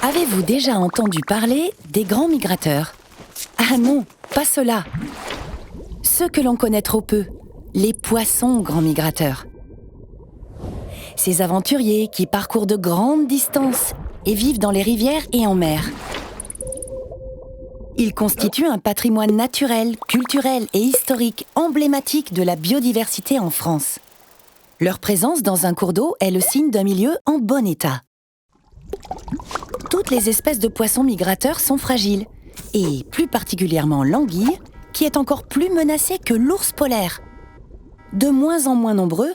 Avez-vous déjà entendu parler des grands migrateurs? Ah non, pas ceux-là. Ceux que l'on connaît trop peu, les poissons grands migrateurs. Ces aventuriers qui parcourent de grandes distances et vivent dans les rivières et en mer. Ils constituent un patrimoine naturel, culturel et historique emblématique de la biodiversité en France. Leur présence dans un cours d'eau est le signe d'un milieu en bon état. Toutes les espèces de poissons migrateurs sont fragiles, et plus particulièrement l'anguille, qui est encore plus menacée que l'ours polaire. De moins en moins nombreux,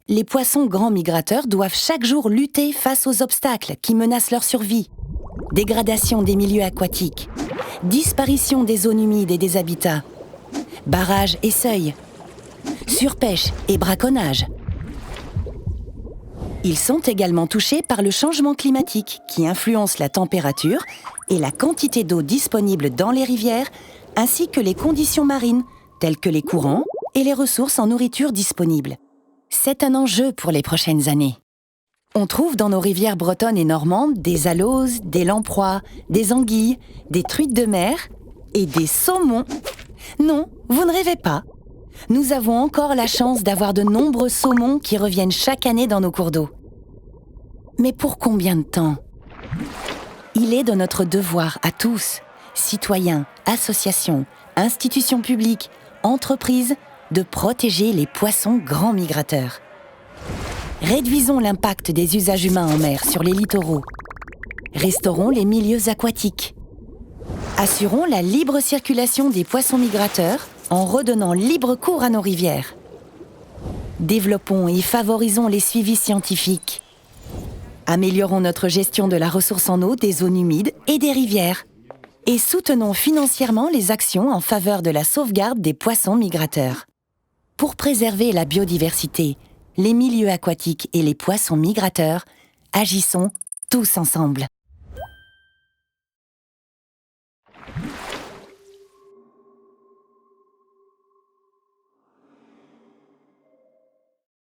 les poissons grands migrateurs doivent chaque jour lutter face aux obstacles qui menacent leur survie. Dégradation des milieux aquatiques, disparition des zones humides et des habitats, barrages et seuils, surpêche et braconnage. Ils sont également touchés par le changement climatique qui influence la température et la quantité d'eau disponible dans les rivières, ainsi que les conditions marines, telles que les courants et les ressources en nourriture disponibles. C'est un enjeu pour les prochaines années. On trouve dans nos rivières bretonnes et normandes des aloses, des lamproies, des anguilles, des truites de mer et des saumons. Non, vous ne rêvez pas. Nous avons encore la chance d'avoir de nombreux saumons qui reviennent chaque année dans nos cours d'eau. Mais pour combien de temps? Il est de notre devoir à tous, citoyens, associations, institutions publiques, entreprises, de protéger les poissons grands migrateurs. Réduisons l'impact des usages humains en mer sur les littoraux. Restaurons les milieux aquatiques. Assurons la libre circulation des poissons migrateurs en redonnant libre cours à nos rivières. Développons et favorisons les suivis scientifiques. Améliorons notre gestion de la ressource en eau des zones humides et des rivières. Et soutenons financièrement les actions en faveur de la sauvegarde des poissons migrateurs. Pour préserver la biodiversité, les milieux aquatiques et les poissons migrateurs, agissons tous ensemble.